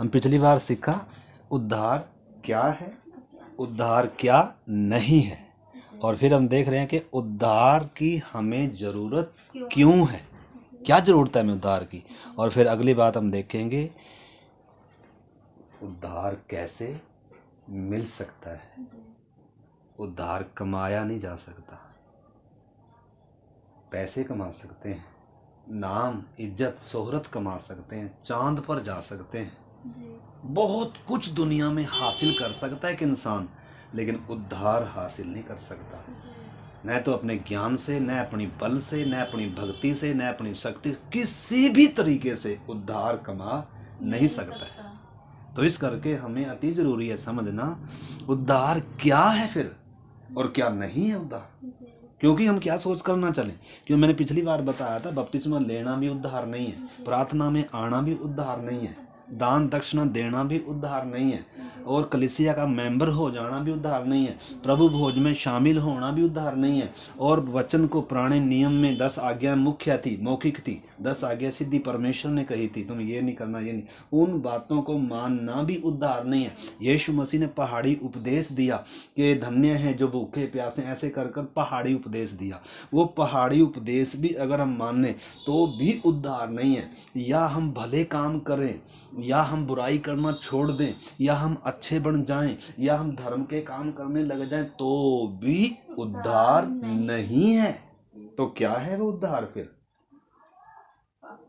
हम पिछली बार सीखा उद्धार क्या है, उद्धार क्या नहीं है, और फिर हम देख रहे हैं कि उद्धार की हमें ज़रूरत क्यों है, क्या ज़रूरत है हमें उद्धार की। और फिर अगली बात हम देखेंगे उद्धार कैसे मिल सकता है। उद्धार कमाया नहीं जा सकता, पैसे कमा सकते हैं, नाम इज्जत शोहरत कमा सकते हैं, चांद पर जा सकते हैं, बहुत कुछ दुनिया में हासिल कर सकता है एक इंसान, लेकिन उद्धार हासिल नहीं कर सकता। न तो अपने ज्ञान से, न अपनी बल से, न अपनी भक्ति से, न अपनी शक्ति, किसी भी तरीके से उद्धार कमा नहीं सकता है। तो इस करके हमें अति जरूरी है समझना उद्धार क्या है फिर और क्या नहीं है उद्धार। क्योंकि हम क्या सोच कर ना चलें, क्योंकि मैंने पिछली बार बताया था बपतिस्मा लेना भी उद्धार नहीं है, प्रार्थना में आना भी उद्धार नहीं है, दान दक्षिणा देना भी उद्धार नहीं है, और कलीसिया का मेंबर हो जाना भी उद्धार नहीं है, प्रभु भोज में शामिल होना भी उद्धार नहीं है, और वचन को पुराने नियम में 10 आज्ञा मुख्य थी, मौखिक थी, 10 आज्ञा सीधी परमेश्वर ने कही थी, तुम ये नहीं करना, ये नहीं, उन बातों को मानना भी उद्धार नहीं है। यीशु मसीह ने पहाड़ी उपदेश दिया कि धन्य है जो भूखे प्यासे, ऐसे कर कर पहाड़ी उपदेश दिया। वो पहाड़ी उपदेश भी अगर हम माने तो भी उद्धार नहीं है। या हम भले काम करें, या हम बुराई करना छोड़ दें, या हम अच्छे बन जाएं, या हम धर्म के काम करने लग जाएं, तो भी उद्धार नहीं है। तो क्या है वो उद्धार फिर?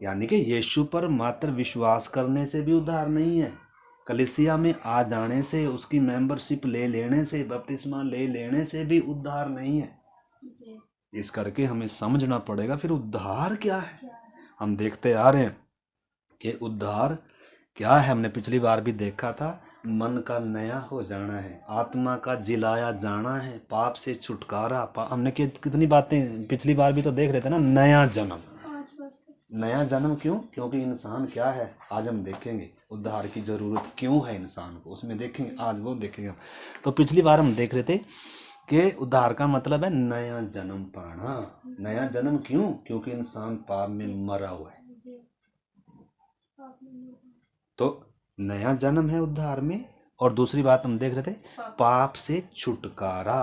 यानी कि यीशु पर मात्र विश्वास करने से भी उद्धार नहीं है, कलीसिया में आ जाने से, उसकी मेंबरशिप ले लेने से, बपतिस्मा ले लेने से भी उद्धार नहीं है। इस करके हमें समझना पड़ेगा फिर उद्धार क्या है। हम देखते आ रहे हैं कि उद्धार क्या है। हमने पिछली बार भी देखा था, मन का नया हो जाना है, आत्मा का जिलाया जाना है, पाप से छुटकारा। हमने कितनी बातें पिछली बार भी तो देख रहे थे ना। नया जन्म, नया जन्म क्यों? क्योंकि इंसान क्या है, आज हम देखेंगे उद्धार की ज़रूरत क्यों है इंसान को, उसमें देखेंगे, आज वो देखेंगे हम। तो पिछली बार हम देख रहे थे कि उद्धार का मतलब है नया जन्म पाना। नया जन्म क्यों? क्योंकि इंसान पाप में मरा हुआ है, तो नया जन्म है उद्धार में। और दूसरी बात हम देख रहे थे पाप से छुटकारा,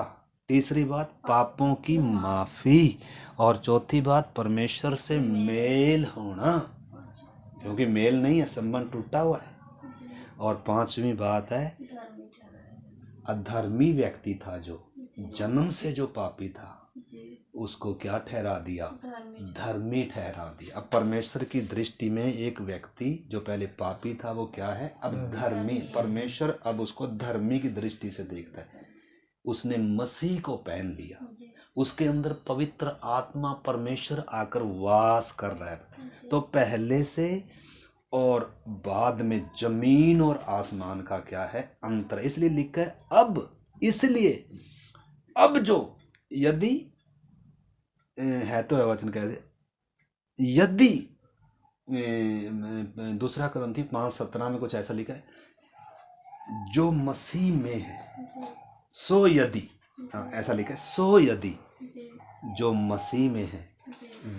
तीसरी बात पापों की माफ़ी, और चौथी बात परमेश्वर से मेल होना, क्योंकि मेल नहीं है, संबंध टूटा हुआ है। और पांचवी बात है अधर्मी व्यक्ति था जो जन्म से जो पापी था, उसको क्या ठहरा दिया? धर्मी ठहरा दिया। अब परमेश्वर की दृष्टि में एक व्यक्ति जो पहले पापी था वो क्या है? अब धर्मी। परमेश्वर अब उसको धर्मी की दृष्टि से देखता है। उसने मसीह को पहन लिया, उसके अंदर पवित्र आत्मा परमेश्वर आकर वास कर रहा है। तो पहले से और बाद में जमीन और आसमान का क्या है? अंतर। इसलिए लिखा है अब, इसलिए अब जो, यदि है तो है वचन कैसे, यदि दूसरा कुरिन्थी 5:17 में कुछ ऐसा लिखा है, जो मसीह में है सो यदि, ऐसा लिखा है, सो यदि जो मसीह में है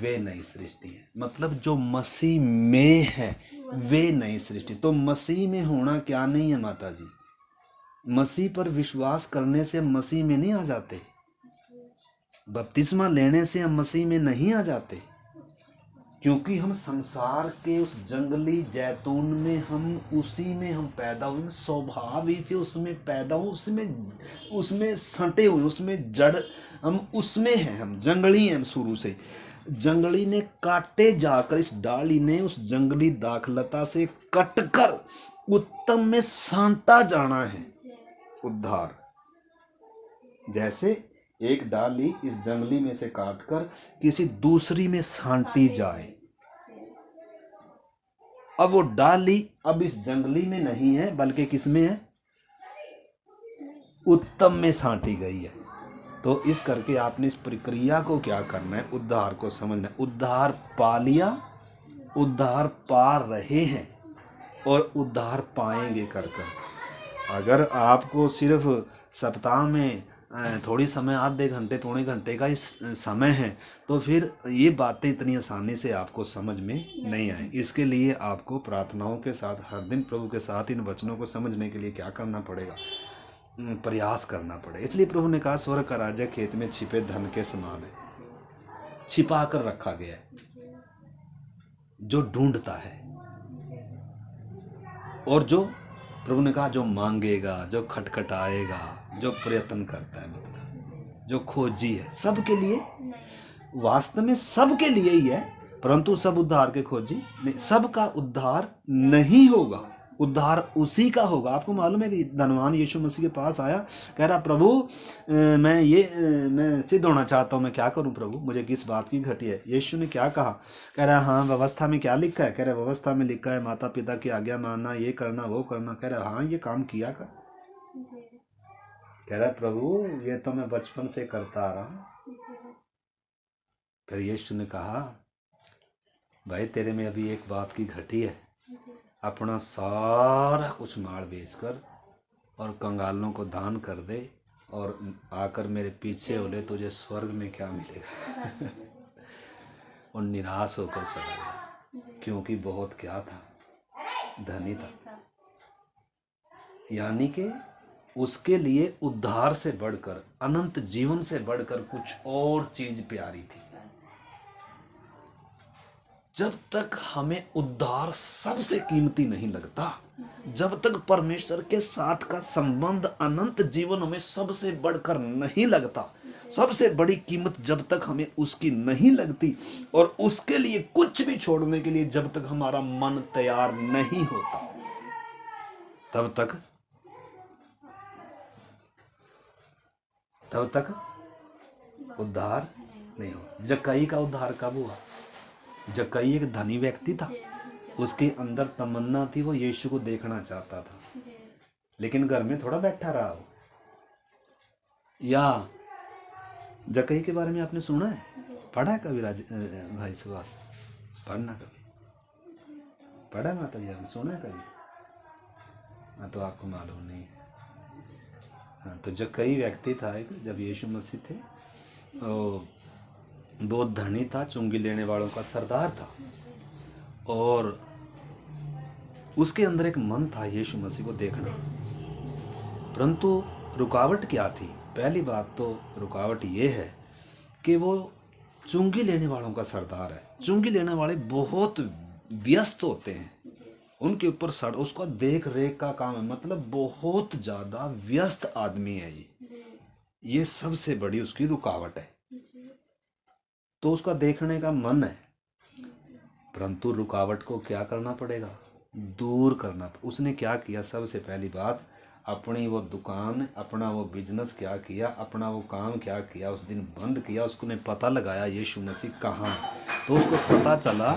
वे नई सृष्टि है। मतलब जो मसीह में है वे नई सृष्टि। तो मसीह में होना क्या नहीं है माता जी? मसीह पर विश्वास करने से हम मसीह में नहीं आ जाते, बपतिस्मा लेने से हम मसीह में नहीं आ जाते, क्योंकि हम संसार के उस जंगली जैतून में, हम उसी में हम पैदा हुए, स्वभाव ही से उसमें पैदा हुए, उसमें सटे हुए, उसमें जड़, हम उसमें हैं, हम जंगली हैं शुरू से। जंगली ने काटे जाकर, इस डाली ने उस जंगली दाखलता से कटकर उत्तम में सांटा जाना है उद्धार। जैसे एक डाली इस जंगली में से काटकर किसी दूसरी में सांटी जाए, अब वो डाली अब इस जंगली में नहीं है बल्कि किस में है? उत्तम में सांटी गई है। तो इस करके आपने इस प्रक्रिया को क्या करना है? उद्धार को समझना है। उद्धार पा लिया, उद्धार पा रहे हैं और उद्धार पाएंगे कर कर। अगर आपको सिर्फ सप्ताह में थोड़ी समय, आधे घंटे पौने घंटे का इस समय है, तो फिर ये बातें इतनी आसानी से आपको समझ में नहीं आए। इसके लिए आपको प्रार्थनाओं के साथ हर दिन प्रभु के साथ इन वचनों को समझने के लिए क्या करना पड़ेगा? प्रयास करना पड़ेगा। इसलिए प्रभु ने कहा स्वर्ग का राज्य खेत में छिपे धन के समान है, छिपा कर रखा गया है, जो ढूंढता है। और जो प्रभु ने कहा जो मांगेगा, जो खटखटाएगा, जो प्रयत्न करता है, मतलब जो खोजी है, सबके लिए, वास्तव में सबके लिए ही है, परंतु सब उद्धार के खोजी नहीं, सबका उद्धार नहीं होगा, उद्धार उसी का होगा। आपको मालूम है कि धनवान यीशु मसीह के पास आया, कह रहा प्रभु मैं सिद्ध होना चाहता हूँ, मैं क्या करूँ प्रभु, मुझे किस बात की घटी है? यीशु ने क्या कहा? कह रहा हाँ व्यवस्था में क्या लिखा है? कह रहा व्यवस्था में लिखा है माता पिता की आज्ञा मानना, ये करना वो करना। कह रहा हाँ ये काम किया कर। कह रहा प्रभु ये तो मैं बचपन से करता आ रहा हूँ। फिर यीशु ने कहा भाई तेरे में अभी एक बात की घटी है, अपना सारा कुछ मार बेचकर और कंगालों को दान कर दे और आकर मेरे पीछे हो ले, तुझे स्वर्ग में क्या मिलेगा? और निराश होकर चला गया, क्योंकि बहुत क्या था, धनी था। यानी कि उसके लिए उद्धार से बढ़कर, अनंत जीवन से बढ़कर कुछ और चीज प्यारी थी। जब तक हमें उद्धार सबसे कीमती नहीं लगता, जब तक परमेश्वर के साथ का संबंध, अनंत जीवन हमें सबसे बढ़कर नहीं लगता, सबसे बड़ी कीमत जब तक हमें उसकी नहीं लगती, और उसके लिए कुछ भी छोड़ने के लिए जब तक हमारा मन तैयार नहीं होता, तब तक उद्धार नहीं हो। जक्कई का उद्धार कब हुआ? जक्कई एक धनी व्यक्ति था, उसके अंदर तमन्ना थी, वो यीशु को देखना चाहता था, लेकिन घर में थोड़ा बैठा रहा हो। या जक्कई के बारे में आपने सुना है, पढ़ा है कभी? भाई सुभाष, पढ़ना कभी पढ़ा है? माता जी आपने सुना है कभी? हाँ तो आपको मालूम नहीं है। हाँ तो जक्कई व्यक्ति था एक, जब यीशु मसीह थे, बहुत धनी था, चुंगी लेने वालों का सरदार था, और उसके अंदर एक मन था यीशु मसीह को देखना। परंतु रुकावट क्या थी? पहली बात तो रुकावट ये है कि वो चुंगी लेने वालों का सरदार है। चुंगी लेने वाले बहुत व्यस्त होते हैं, उनके ऊपर उसका देख रेख का काम है, मतलब बहुत ज़्यादा व्यस्त आदमी है ये सबसे बड़ी उसकी रुकावट है। तो उसका देखने का मन है, परंतु रुकावट को क्या करना पड़ेगा? दूर करना। उसने क्या किया? सबसे पहली बात, अपनी वो दुकान, अपना वो बिजनेस क्या किया, अपना वो काम क्या किया, उस दिन बंद किया। उसने पता लगाया यीशु मसीह कहाँ है। तो उसको पता चला,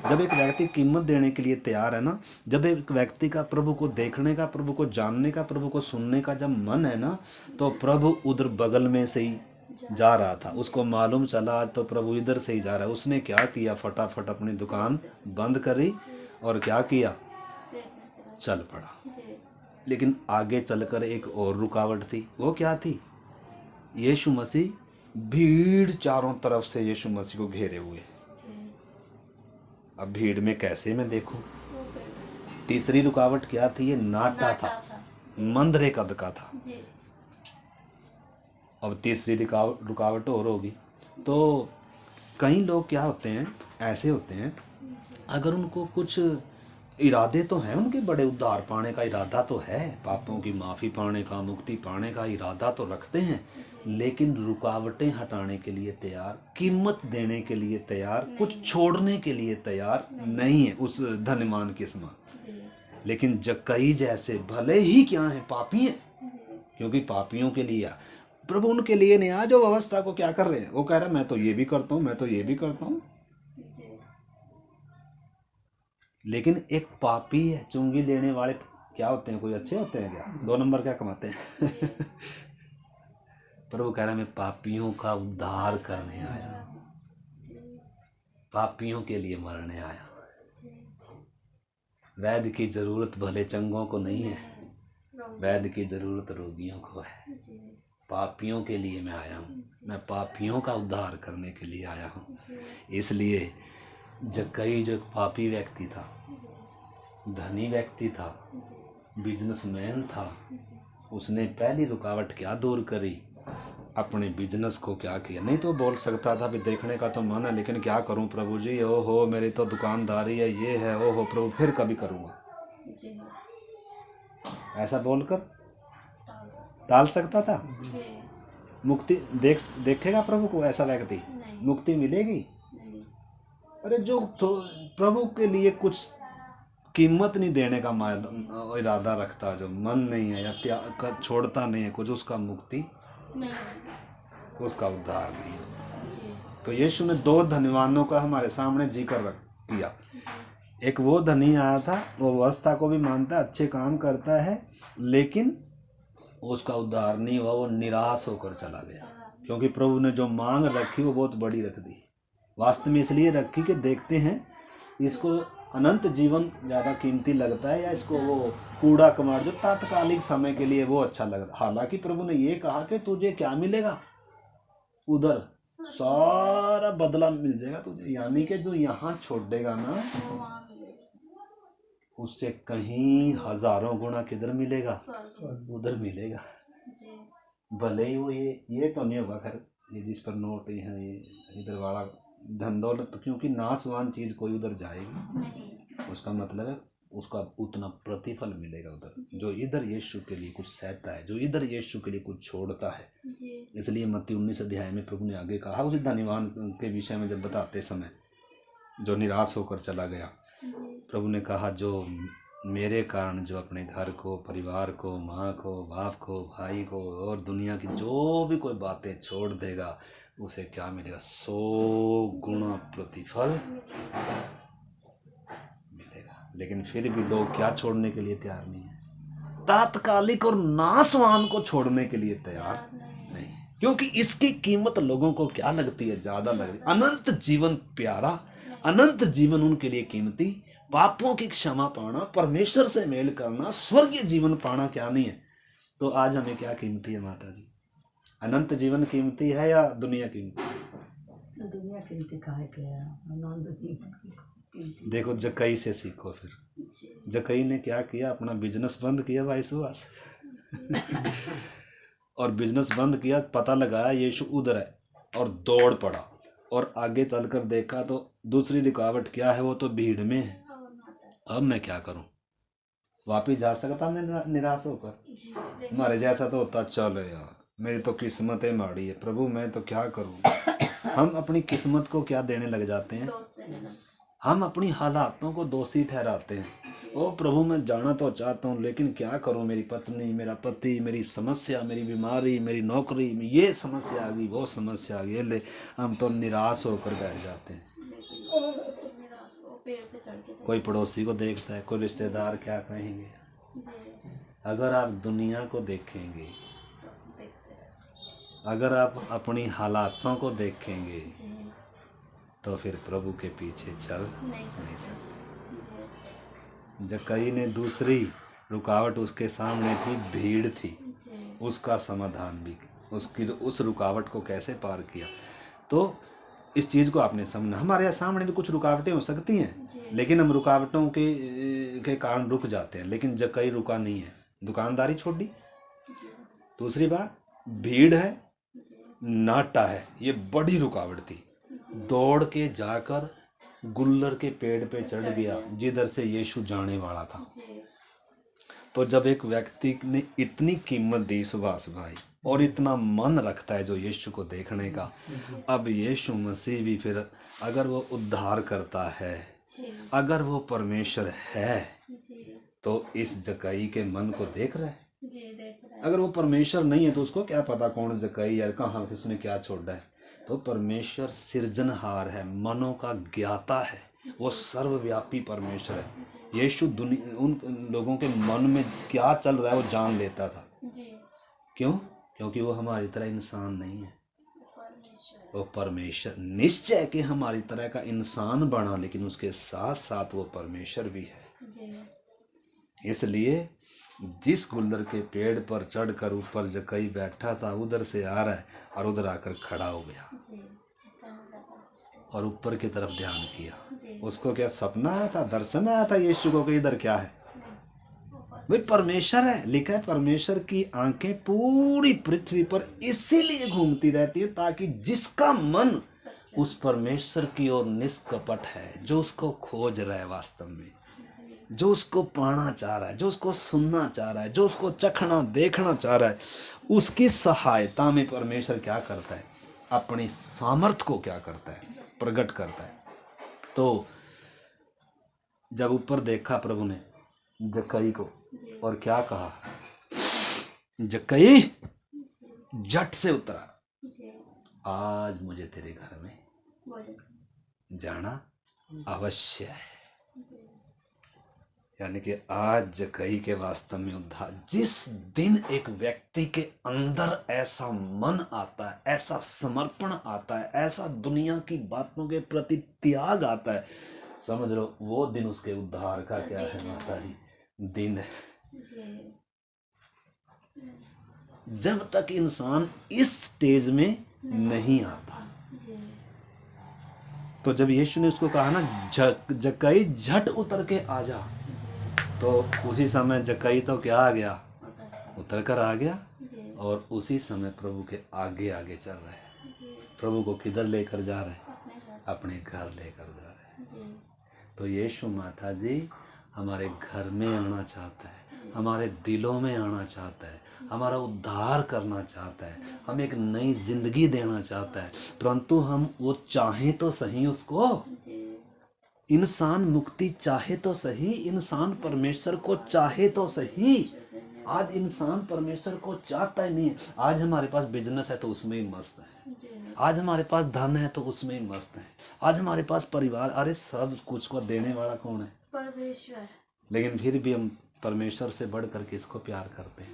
जब एक व्यक्ति कीमत देने के लिए तैयार है ना, जब एक व्यक्ति का प्रभु को देखने का, प्रभु को जानने का, प्रभु को सुनने का जब मन है ना, तो प्रभु उधर बगल में से ही जा रहा था। उसको मालूम चला आज तो प्रभु इधर से ही जा रहा है। उसने क्या किया? फटाफट अपनी दुकान बंद करी और क्या किया? चल पड़ा। लेकिन आगे चलकर एक और रुकावट थी। वो क्या थी? यीशु मसीह, भीड़ चारों तरफ से यीशु मसीह को घेरे हुए। अब भीड़ में कैसे मैं देखूं? तीसरी रुकावट क्या थी? ये नाटा था, मंदरे कद का था। अब तीसरी रुकावट और होगी। तो कई लोग क्या होते हैं, ऐसे होते हैं, अगर उनको कुछ इरादे तो हैं, उनके बड़े उद्धार पाने का इरादा तो है, पापों की माफ़ी पाने का, मुक्ति पाने का इरादा तो रखते हैं, लेकिन रुकावटें हटाने के लिए तैयार, कीमत देने के लिए तैयार, कुछ छोड़ने के लिए तैयार नहीं है उस धनवान के समान। लेकिन जक्कई जैसे भले ही क्या है, पापी हैं, क्योंकि पापियों के लिए प्रभु उनके लिए नहीं आया जो व्यवस्था को क्या कर रहे हैं। वो कह रहा है मैं तो ये भी करता हूँ, मैं तो ये भी करता हूँ। लेकिन एक पापी है, चुंगी लेने वाले क्या होते हैं? कोई अच्छे होते हैं क्या? 2 नंबर क्या कमाते हैं? प्रभु कह रहा है मैं पापियों का उद्धार करने आया, पापियों के लिए मरने आया। वैद्य की जरूरत भले चंगों को नहीं है, वैद्य की जरूरत रोगियों को है। पापियों के लिए मैं आया हूँ, मैं पापियों का उद्धार करने के लिए आया हूँ। इसलिए जक्कई जो एक पापी व्यक्ति था, धनी व्यक्ति था, बिजनेसमैन था, उसने पहली रुकावट क्या दूर करी? अपने बिजनेस को क्या किया? नहीं तो बोल सकता था भी देखने का तो मन है लेकिन क्या करूं प्रभु जी, ओहो मेरी तो दुकानदारी है, ये है, ओहो प्रभु फिर कभी करूँगा, ऐसा बोलकर टाल सकता था। मुक्ति देखेगा प्रभु को ऐसा व्यक्ति? मुक्ति मिलेगी? अरे जो तो प्रभु के लिए कुछ कीमत नहीं देने का इरादा रखता, जो मन नहीं है या त्याग छोड़ता नहीं है कुछ, उसका मुक्ति नहीं, उसका उद्धार नहीं हो। तो यीशु ने दो धनवानों का हमारे सामने जिक्र किया। एक वो धनी आया था, वो व्यवस्था को भी मानता है, अच्छे काम करता है, लेकिन उसका उद्धार नहीं हुआ, वो निराश होकर चला गया, क्योंकि प्रभु ने जो मांग रखी वो बहुत बड़ी रख दी। वास्तव में इसलिए रखी कि देखते हैं इसको अनंत जीवन ज़्यादा कीमती लगता है या इसको वो कूड़ा कमार जो तात्कालिक समय के लिए वो अच्छा लग रहा। हालांकि प्रभु ने ये कहा कि तुझे क्या मिलेगा? उधर सारा बदला मिल जाएगा तुझे, यानी कि जो यहाँ छोड़ देगा ना उससे कहीं हजारों गुना किधर मिलेगा? उधर मिलेगा। भले ही वो ये तो नहीं होगा खैर, ये जिस पर नोट है ये इधर वाला धन दौलत, क्योंकि नाशवान चीज कोई उधर जाएगी, उसका मतलब है उसका उतना प्रतिफल मिलेगा उधर। जो इधर यीशु के लिए कुछ सहता है, जो इधर यीशु के लिए कुछ छोड़ता है। इसलिए मत्ती 19 अध्याय में प्रभु ने आगे कहा उस धनवान के विषय में, जब बताते समय जो निराश होकर चला गया, प्रभु ने कहा जो मेरे कारण जो अपने घर को, परिवार को, माँ को, बाप को, भाई को और दुनिया की जो भी कोई बातें छोड़ देगा उसे क्या मिलेगा? 100 गुना प्रतिफल मिलेगा। लेकिन फिर भी लोग क्या छोड़ने के लिए तैयार नहीं है? तात्कालिक और नाशवान को छोड़ने के लिए तैयार नहीं, क्योंकि इसकी कीमत लोगों को क्या लगती है? ज्यादा लगती है। अनंत जीवन प्यारा, अनंत जीवन उनके लिए कीमती, पापों की क्षमा पाना, परमेश्वर से मेल करना, स्वर्गीय जीवन पाना क्या नहीं है? तो आज हमें क्या कीमती है माता जी? अनंत जीवन कीमती है या दुनिया कीमती? दुनिया कीमती काहे के है, अनंत जीवन कीमती। देखो जक्कई से सीखो। फिर जक्कई ने क्या किया? अपना बिजनेस बंद किया भाई सुभाष और बिजनेस बंद किया, पता लगाया यीशु उधर है और दौड़ पड़ा और आगे चलकर देखा तो दूसरी रुकावट क्या है? वो तो भीड़ में है। अब मैं क्या करूं? वापिस जा सकता निराश होकर? हमारे जैसा तो होता, चलो यार मेरी तो किस्मत है माड़ी है, प्रभु मैं तो क्या करूं। हम अपनी किस्मत को क्या देने लग जाते हैं? हम अपनी हालातों को दोषी ठहराते हैं। ओ प्रभु मैं जाना तो चाहता हूँ लेकिन क्या करूँ, मेरी पत्नी, मेरा पति, मेरी समस्या, मेरी बीमारी, मेरी नौकरी, ये समस्या आ गई, वो समस्या आ गई, ले हम तो निराश होकर बैठ जाते हैं। कोई पड़ोसी को देखता है, कोई रिश्तेदार क्या कहेंगे? अगर आप दुनिया को देखेंगे, अगर आप अपनी हालातों को देखेंगे तो फिर प्रभु के पीछे चल नहीं सकते। जक्कई ने दूसरी रुकावट उसके सामने थी, भीड़ थी, उसका समाधान भी, उसकी उस रुकावट को कैसे पार किया। तो इस चीज़ को आपने समझना। हमारे सामने भी कुछ रुकावटें हो सकती हैं लेकिन हम रुकावटों के कारण रुक जाते हैं, लेकिन जक्कई रुका नहीं है, दुकानदारी छोड़ दी। दूसरी बात, भीड़ है, नाटा है, ये बड़ी रुकावट थी। दौड़ के जाकर गुल्लर के पेड़ पे चढ़ गया जिधर से यीशु जाने वाला था। तो जब एक व्यक्ति ने इतनी कीमत दी सुभाष भाई और इतना मन रखता है जो यीशु को देखने का, अब यीशु मसीह भी फिर अगर वो उद्धार करता है, अगर वो परमेश्वर है, तो इस जक्कई के मन को देख रहा है। अगर वो परमेश्वर नहीं है तो उसको क्या पता कौन जक्कई यार कहाँ उसने क्या छोड़ा है। तो परमेश्वर सृजनहार है, मनों का ज्ञाता है, वो सर्वव्यापी परमेश्वर है। यीशु उन लोगों के मन में क्या चल रहा है वो जान लेता था। क्यों? क्योंकि वो हमारी तरह इंसान नहीं है, वो परमेश्वर। निश्चय कि हमारी तरह का इंसान बना, लेकिन उसके साथ साथ वो परमेश्वर भी है। इसलिए जिस गुल्लर के पेड़ पर चढ़कर ऊपर जक्कई बैठा था उधर से आ रहा है और उधर आकर खड़ा हो गया और ऊपर की तरफ ध्यान किया। उसको क्या सपना आया था, दर्शन आया था यीशु को कि इधर क्या है? भाई परमेश्वर है, लिखा है परमेश्वर की आंखें पूरी पृथ्वी पर इसीलिए घूमती रहती है ताकि जिसका मन उस परमेश्वर की ओर निष्कपट है, जो उसको खोज रहा है वास्तव में, जो उसको पाना चाह रहा है, जो उसको सुनना चाह रहा है, जो उसको चखना देखना चाह रहा है, उसकी सहायता में परमेश्वर क्या करता है? अपनी सामर्थ को क्या करता है? प्रकट करता है। तो जब ऊपर देखा प्रभु ने जक्कई को और क्या कहा, जक्कई झट से उतरा, आज मुझे तेरे घर में जाना अवश्य है। यानी कि आज जक्कई के वास्तव में उद्धार, जिस दिन एक व्यक्ति के अंदर ऐसा मन आता है, ऐसा समर्पण आता है, ऐसा दुनिया की बातों के प्रति त्याग आता है, समझ लो वो दिन उसके उद्धार का क्या है माता जी, दिन है। जब तक इंसान इस स्टेज में नहीं आता, तो जब यीशु ने उसको कहा ना जक्कई झट उतर के आ जा, तो उसी समय जक्कई तो क्या आ गया, उतर कर आ गया और उसी समय प्रभु के आगे आगे चल रहे हैं। प्रभु को किधर लेकर जा रहे हैं? अपने घर लेकर जा रहे हैं। तो यीशु माता जी हमारे घर में आना चाहता है, हमारे दिलों में आना चाहता है, हमारा उद्धार करना चाहता है, हमें एक नई जिंदगी देना चाहता है, परंतु हम वो चाहें तो सही उसको। इंसान मुक्ति चाहे तो सही, इंसान परमेश्वर को चाहे तो सही। आज इंसान परमेश्वर को चाहता ही नहीं है। आज हमारे पास बिजनेस है तो उसमें ही मस्त है, आज हमारे पास धन है तो उसमें ही मस्त है, आज हमारे पास परिवार, अरे सब कुछ को देने वाला कौन है? परमेश्वर। लेकिन फिर भी हम परमेश्वर से बढ़ कर किसको प्यार करते हैं?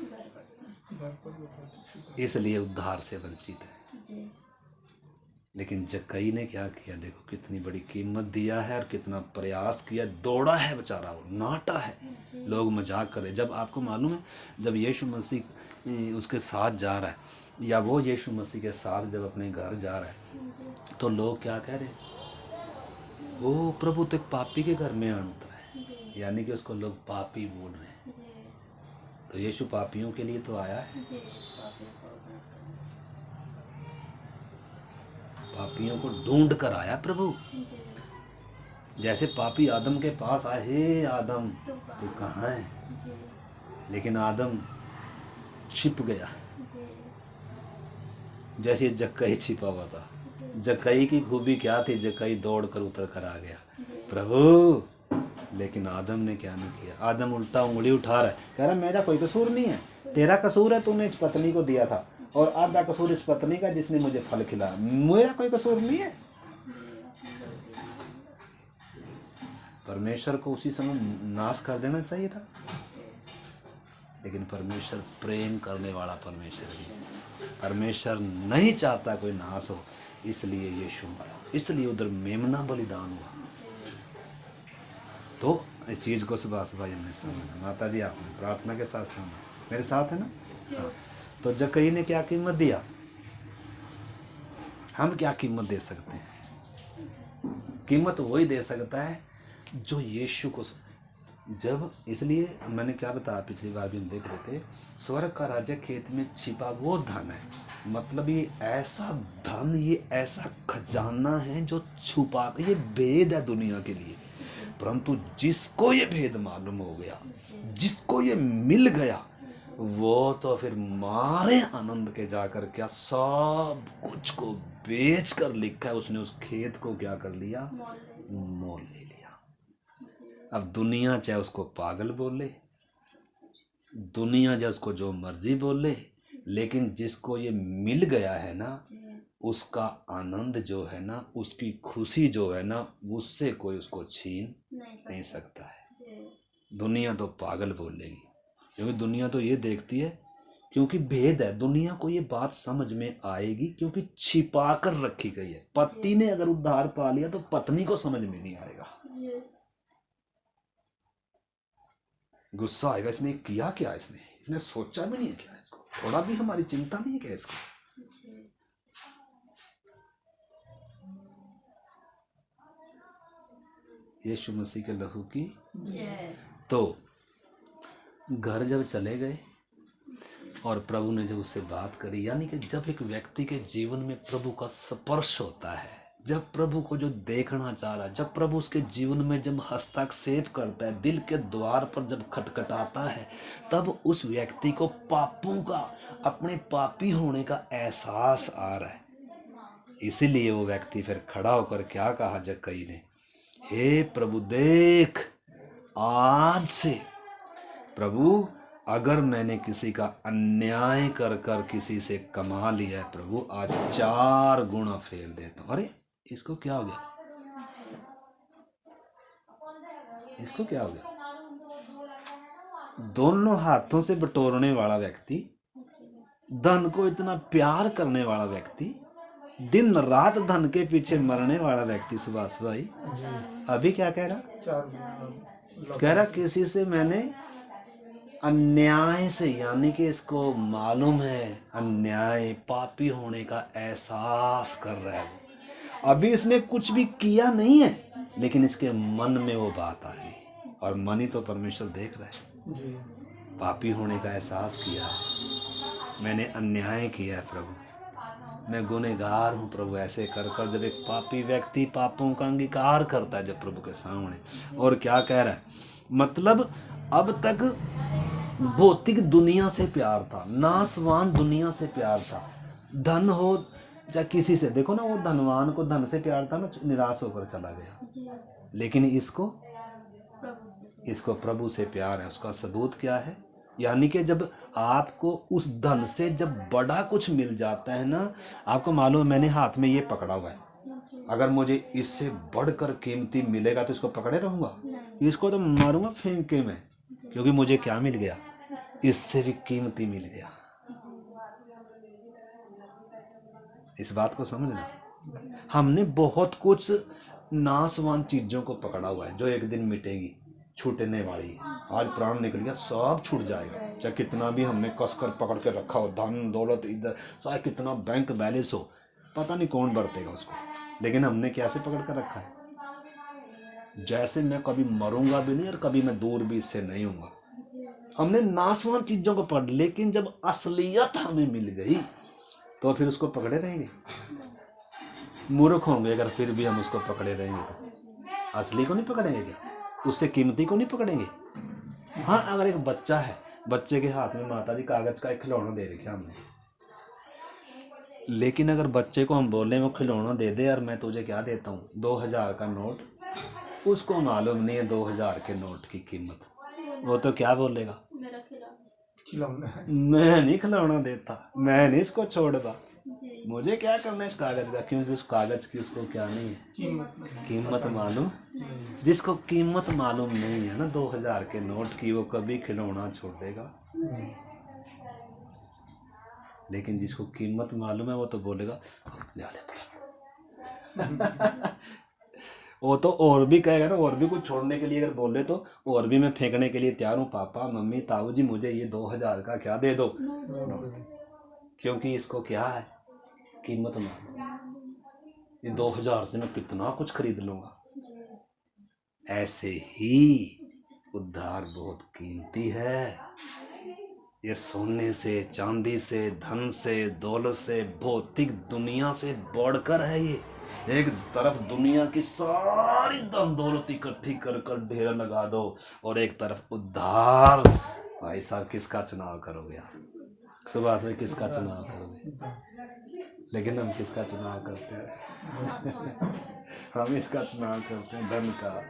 इसलिए उद्धार से वंचित है। लेकिन जक्कई ने क्या किया, देखो कितनी बड़ी कीमत दिया है और कितना प्रयास किया, दौड़ा है बेचारा, वो नाटा है, लोग मजाक करे। जब आपको मालूम है जब यीशु मसीह उसके साथ जा रहा है या वो यीशु मसीह के साथ जब अपने घर जा रहा है तो लोग क्या कह रहे, वो प्रभु तो एक पापी के घर में आन उतरा है, यानी कि उसको लोग पापी बोल रहे हैं। तो यीशु पापियों के लिए तो आया है, पापियों को ढूंढ कर आया प्रभु। जैसे पापी आदम के पास आए, हे आदम तू कहाँ है, लेकिन आदम छिप गया, जैसे जक्कई छिपा हुआ था। जक्कई की खूबी क्या थी, जक्कई दौड़ कर उतर कर आ गया प्रभु, लेकिन आदम ने क्या नहीं किया। आदम उल्टा उंगली उठा रहा है, कह रहा मेरा कोई कसूर नहीं है, तेरा कसूर है, तूने इस पत्नी को दिया था, और आधा कसूर इस पत्नी का जिसने मुझे फल खिलाया, मेरा कोई कसूर नहीं है। परमेश्वर को उसी समय नाश कर देना चाहिए था, लेकिन परमेश्वर प्रेम करने वाला परमेश्वर है। परमेश्वर नहीं चाहता कोई नाश हो, इसलिए यीशु मरा, इसलिए उधर मेमना बलिदान हुआ। तो इस चीज को सुबह सुबह हमने समझा। माता जी आपने प्रार्थना के साथ समझा, मेरे साथ है ना? हाँ। तो जक्कई ने क्या कीमत दिया, हम क्या कीमत दे सकते हैं? कीमत वही दे सकता है जो यीशु को, जब, इसलिए मैंने क्या बताया पिछली बार भी हम देख रहे थे, स्वर्ग का राज्य खेत में छिपा वो धन है। मतलब ये ऐसा धन, ये ऐसा खजाना है जो छुपा, ये भेद है दुनिया के लिए, परंतु जिसको ये भेद मालूम हो गया, जिसको ये मिल गया, वो तो फिर मारे आनंद के जाकर क्या सब कुछ को बेच कर, लिखा है उसने उस खेत को क्या कर लिया, मोल ले लिया। अब दुनिया चाहे उसको पागल बोले, दुनिया चाहे उसको जो मर्जी बोले, लेकिन जिसको ये मिल गया है ना, उसका आनंद जो है ना, उसकी खुशी जो है ना, उससे कोई उसको छीन नहीं सकता है। दुनिया तो पागल बोलेगी, क्योंकि दुनिया तो ये देखती है, क्योंकि भेद है, दुनिया को ये बात समझ में आएगी क्योंकि छिपा कर रखी गई है। पति ने अगर उद्धार पा लिया तो पत्नी को समझ में नहीं आएगा। गुस्सा आएगा, इसने किया क्या, इसने सोचा भी नहीं है क्या, इसको थोड़ा भी हमारी चिंता नहीं है क्या इसको। यीशु मसीह के लहू की। तो घर जब चले गए और प्रभु ने जब उससे बात करी, यानी कि जब एक व्यक्ति के जीवन में प्रभु का स्पर्श होता है, जब प्रभु को जो देखना चाह रहा है, जब प्रभु उसके जीवन में जब हस्तक्षेप करता है, दिल के द्वार पर जब खटखटाता है, तब उस व्यक्ति को पापों का, अपने पापी होने का एहसास आ रहा है। इसीलिए वो व्यक्ति फिर खड़ा होकर क्या कहा जक्कई ने, हे प्रभु देख, आज से प्रभु अगर मैंने किसी का अन्याय कर कर किसी से कमा लिया है प्रभु, आज 4 गुना फेर देता हूं। अरे इसको क्या हो गया, इसको क्या हो गया। दोनों हाथों से बटोरने वाला व्यक्ति, धन को इतना प्यार करने वाला व्यक्ति, दिन रात धन के पीछे मरने वाला व्यक्ति, सुभाष भाई अभी क्या कह रहा, कह रहा किसी से मैंने अन्याय से, यानी कि इसको मालूम है अन्याय, पापी होने का एहसास कर रहा है वो। अभी इसने कुछ भी किया नहीं है, लेकिन इसके मन में वो बात आ गई, और मन ही तो परमेश्वर देख रहा है। पापी होने का एहसास किया है, मैंने अन्याय किया है प्रभु, मैं गुनहगार हूँ प्रभु। ऐसे कर कर जब एक पापी व्यक्ति पापों का अंगीकार करता है जब प्रभु के सामने, और क्या कह रहा है, मतलब अब तक भौतिक दुनिया से प्यार था, नासवान दुनिया से प्यार था, धन हो चाहे किसी से, देखो ना वो धनवान को धन से प्यार था ना, निराश होकर चला गया, लेकिन इसको प्रभु से प्यार है। उसका सबूत क्या है, यानी कि जब आपको उस धन से जब बड़ा कुछ मिल जाता है ना, आपको मालूम है मैंने हाथ में ये पकड़ा हुआ है, अगर मुझे इससे बढ़कर कीमती मिलेगा तो इसको पकड़े रहूँगा, इसको तो मारूंगा फेंक के मैं, क्योंकि मुझे क्या मिल गया, इससे भी कीमती मिल गया। इस बात को समझना, हमने बहुत कुछ नासवान चीज़ों को पकड़ा हुआ है जो एक दिन मिटेगी, छूटने वाली है। आज प्राण निकल गया, सब छूट जाएगा, चाहे कितना भी हमने कसकर पकड़ के रखा हो, धन दौलत इधर, चाहे कितना बैंक बैलेंस हो, पता नहीं कौन बरतेगा उसको, लेकिन हमने कैसे पकड़ कर रखा है, जैसे मैं कभी मरूंगा भी नहीं और कभी मैं दूर भी इससे नहीं हूँगा। हमने नासवान चीज़ों को पकड़, लेकिन जब असलियत हमें मिल गई तो फिर उसको पकड़े रहेंगे, मूर्ख होंगे अगर फिर भी हम उसको पकड़े रहेंगे तो। असली को नहीं पकड़ेंगे क्या, उससे कीमती को नहीं पकड़ेंगे। हाँ, अगर एक बच्चा है, बच्चे के हाथ में माता जी कागज का एक खिलौना दे रखा हमने, लेकिन अगर बच्चे को हम बोले वो खिलौना दे दे और मैं तुझे क्या देता हूँ 2000 का नोट, उसको मालूम नहीं है 2000 के नोट की कीमत, वो तो क्या बोलेगा, मैं नहीं खिलौना देता, मैं नहीं इसको छोड़ता, मुझे क्या करना है इस कागज का, क्योंकि उस कागज की उसको क्या नहीं है, कीमत मालूम। जिसको कीमत मालूम नहीं है ना 2000 के नोट की, वो कभी खिलौना छोड़ेगा, लेकिन जिसको कीमत मालूम है वो तो बोलेगा ले ले वो तो और भी कहेगा ना, और भी कुछ छोड़ने के लिए अगर बोले तो और भी मैं फेंकने के लिए तैयार हूँ, पापा मम्मी ताऊ जी मुझे ये 2000 का क्या दे दो, क्योंकि इसको क्या है, कीमत मालूम, ये 2000 से मैं कितना कुछ खरीद लूँगा। ऐसे ही उद्धार बहुत कीमती है, ये सोने से, चांदी से, धन से, दौलत से, भौतिक दुनिया से बढ़कर है। ये एक तरफ दुनिया की सारी धन दौलत इकट्ठी कर कर ढेर लगा दो, और एक तरफ उद्धार। भाई साहब किसका चुनाव करोगे आप, सुभाष भाई किसका चुनाव करोगे, लेकिन हम किसका चुनाव करते हैं हम इसका चुनाव करते हैं, धन का,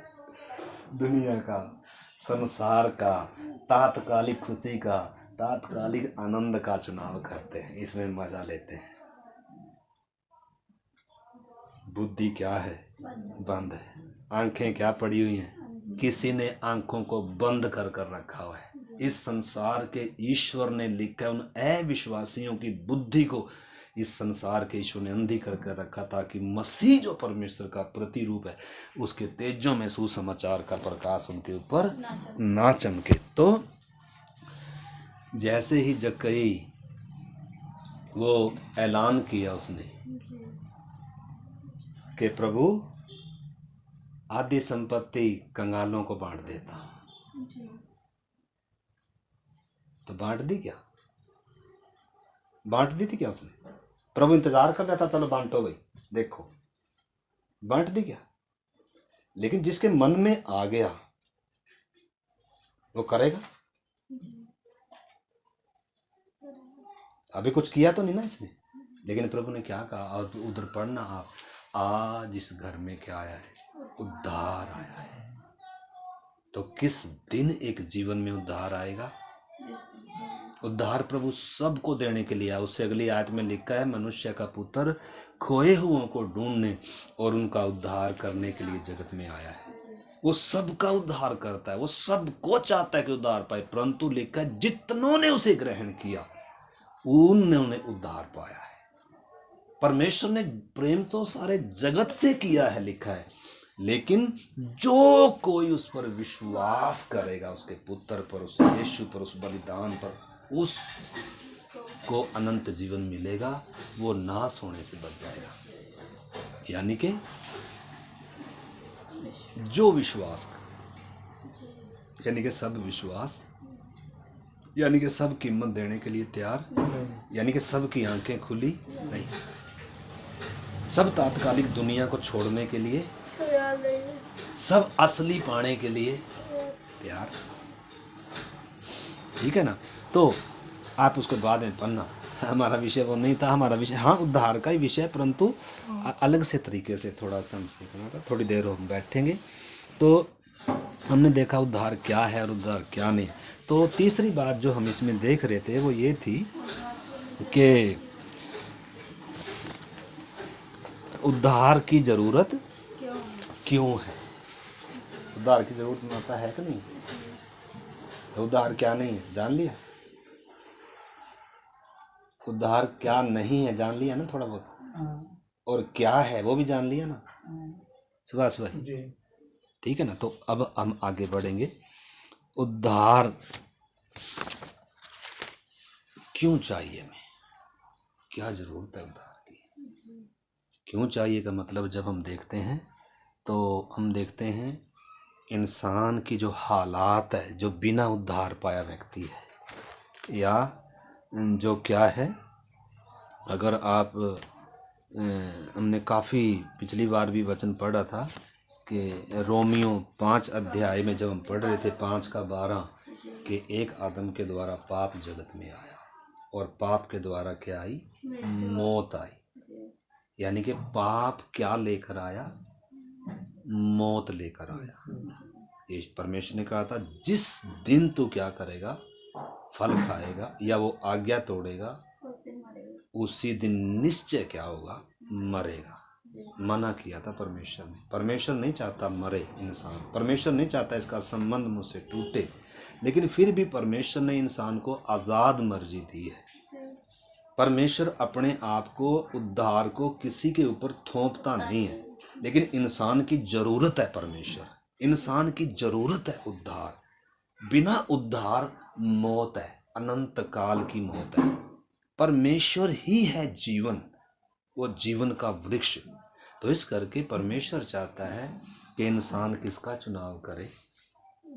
दुनिया का, संसार का, तात्कालिक खुशी का, तात्कालिक आनंद का चुनाव करते हैं, इसमें मजा लेते हैं। बुद्धि क्या है, बंद है, आंखें क्या पड़ी हुई हैं, किसी ने आंखों को बंद कर कर रखा हुआ है, इस संसार के ईश्वर ने लिखा है, उन अविश्वासियों की बुद्धि को इस संसार के ईश्वर ने अंधी कर रखा, ताकि मसीह जो परमेश्वर का प्रतिरूप है उसके तेजों में सुसमाचार का प्रकाश उनके ऊपर ना चमके। तो जैसे ही जक्कई वो ऐलान किया उसने कि प्रभु आधी संपत्ति कंगालों को बांट देता हूं, तो बांट दी क्या? बांट दी थी क्या उसने? प्रभु इंतजार कर रहा था, चलो बांटो भाई, देखो बांट दी क्या? लेकिन जिसके मन में आ गया वो करेगा। अभी कुछ किया तो नहीं ना इसने, लेकिन प्रभु ने क्या कहा? और उधर पढ़ना आप, आज इस घर में क्या आया है? उद्धार आया है। तो किस दिन एक जीवन में उद्धार आएगा? उद्धार प्रभु सबको देने के लिए आया। उससे अगली आयत में लिखा है, मनुष्य का पुत्र खोए हुओं को ढूंढने और उनका उद्धार करने के लिए जगत में आया है। वो सबका उद्धार करता है, वो सबको चाहता है कि उद्धार पाए, परंतु लिखा है जितनों ने उसे ग्रहण किया उन्होंने उद्धार पाया है। परमेश्वर ने प्रेम तो सारे जगत से किया है, लिखा है, लेकिन जो कोई उस पर विश्वास करेगा, उसके पुत्र पर, उस यीशु पर, उस बलिदान पर, उस को अनंत जीवन मिलेगा, वो नाश होने से बच जाएगा। यानी कि जो विश्वास, यानी कि सब विश्वास, यानी कि सब कीमत देने के लिए तैयार, यानी कि सब की आंखें खुली नहीं, सब तात्कालिक दुनिया को छोड़ने के लिए, सब असली पाने के लिए तैयार। ठीक है ना? तो आप उसको बाद में पढ़ना, हमारा विषय वो नहीं था। हमारा विषय हाँ उद्धार का ही विषय, परंतु अलग से तरीके से थोड़ा सा हम सीखना था। थोड़ी देर हम बैठेंगे तो हमने देखा उद्धार क्या है और उद्धार क्या नहीं। तो तीसरी बात जो हम इसमें देख रहे थे वो ये थी कि उद्धार की ज़रूरत क्यों है? उद्धार की ज़रूरत माता है कि नहीं? तो उद्धार क्या नहीं है जान लिया? उद्धार क्या नहीं है जान लिया ना थोड़ा बहुत, और क्या है वो भी जान लिया ना सुभाष भाई? ठीक है ना? तो अब हम आगे बढ़ेंगे। उद्धार क्यों चाहिए हमें, क्या ज़रूरत है उद्धार की? क्यों चाहिए का मतलब जब हम देखते हैं तो हम देखते हैं इंसान की जो हालात है, जो बिना उद्धार पाया व्यक्ति है, या जो क्या है, अगर आप हमने काफ़ी पिछली बार भी वचन पढ़ा था कि रोमियो 5 अध्याय में जब हम पढ़ रहे थे 5 का 12 कि एक आदम के द्वारा पाप जगत में आया और पाप के द्वारा क्या आई? मौत आई। यानी कि पाप क्या लेकर आया? मौत लेकर आया। ये परमेश्वर ने कहा था जिस दिन तू क्या करेगा? फल खाएगा या वो आज्ञा तोड़ेगा, उसी दिन निश्चय क्या होगा? मरेगा। मना किया था परमेश्वर ने। परमेश्वर नहीं चाहता मरे इंसान, परमेश्वर नहीं चाहता इसका संबंध मुझसे टूटे, लेकिन फिर भी परमेश्वर ने इंसान को आज़ाद मर्जी दी है। परमेश्वर अपने आप को, उद्धार को किसी के ऊपर थोपता नहीं है, लेकिन इंसान की ज़रूरत है। परमेश्वर, इंसान की ज़रूरत है उद्धार। बिना उद्धार मौत है, अनंत काल की मौत है। परमेश्वर ही है जीवन, वो जीवन का वृक्ष। तो इस करके परमेश्वर चाहता है कि इंसान किसका चुनाव करे।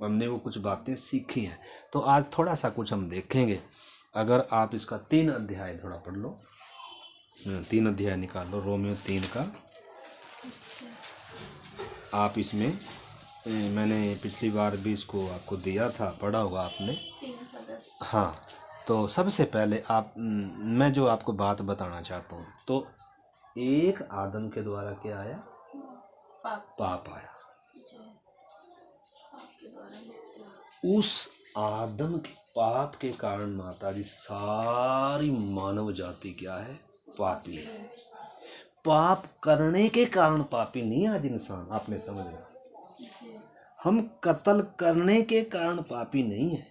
हमने वो कुछ बातें सीखी हैं, तो आज थोड़ा सा कुछ हम देखेंगे। अगर आप इसका 3 अध्याय थोड़ा पढ़ लो, 3 अध्याय निकाल लो रोमियो 3 का। आप इसमें मैंने पिछली बार भी इसको आपको दिया था, पढ़ा होगा आपने। हाँ, तो सबसे पहले आप मैं जो आपको बात बताना चाहता हूँ, तो एक आदम के द्वारा क्या आया? पाप आया। उस आदम के पाप के कारण माता जी सारी मानव जाति क्या है? पापी है। पाप करने के कारण पापी नहीं आज इंसान, आपने समझना। हम कत्ल करने के कारण पापी नहीं है,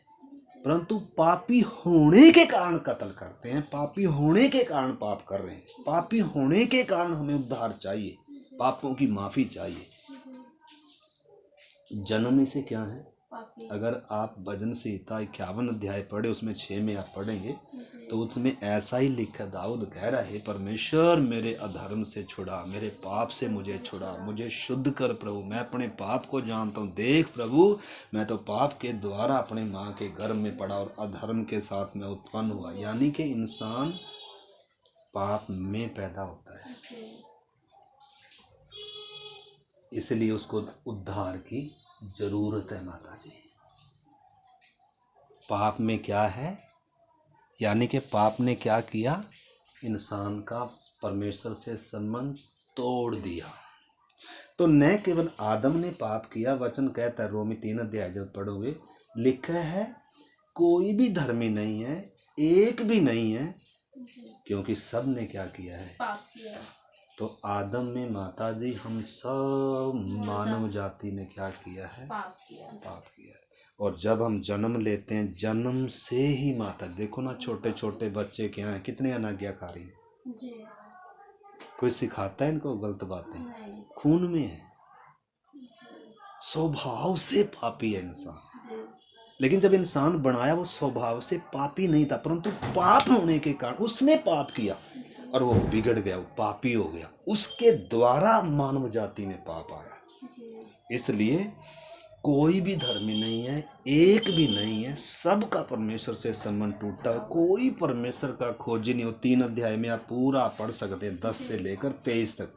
परंतु पापी होने के कारण कत्ल करते हैं, पापी होने के कारण पाप कर रहे हैं, पापी होने के कारण हमें उद्धार चाहिए, पापों की माफी चाहिए। जन्म से क्या है? अगर आप भजन संहिता 51 अध्याय पढ़े, उसमें 6 में आप पढ़ेंगे तो उसमें ऐसा ही लिखा, दाऊद कह रहा है परमेश्वर मेरे अधर्म से छुड़ा, मेरे पाप से मुझे छुड़ा, मुझे शुद्ध कर प्रभु, मैं अपने पाप को जानता हूँ। देख प्रभु, मैं तो पाप के द्वारा अपने माँ के गर्भ में पड़ा और अधर्म के साथ मैं उत्पन्न हुआ। यानी कि इंसान पाप में पैदा होता है, इसलिए उसको उद्धार की जरूरत है। माता जी, पाप में क्या है? यानी कि पाप ने क्या किया? इंसान का परमेश्वर से संबंध तोड़ दिया। तो न केवल आदम ने पाप किया, वचन कहता है रोमी 3 अध्याय जब पढ़ोगे, लिखा है कोई भी धर्मी नहीं है, एक भी नहीं है, क्योंकि सब ने क्या किया है? पाप किया। तो आदम में माता जी हम सब मानव जाति ने क्या किया है? पाप किया है। और जब हम जन्म लेते हैं, जन्म से ही माता, देखो ना छोटे छोटे बच्चे क्या हैं, कितने अनाज्ञाकारी हैं जी। कोई सिखाता है इनको गलत बातें? खून में है, स्वभाव से पापी है इंसान। लेकिन जब इंसान बनाया वो स्वभाव से पापी नहीं था, परंतु पाप होने के कारण उसने पाप किया और वो बिगड़ गया, वो पापी हो गया। उसके द्वारा मानव जाति में पाप आया। इसलिए कोई भी धर्मी नहीं है, एक भी नहीं है, सबका परमेश्वर से संबंध टूटा। कोई परमेश्वर का खोजी नहीं हो। 3 अध्याय में आप पूरा पढ़ सकते हैं, 10 से लेकर 23 तक।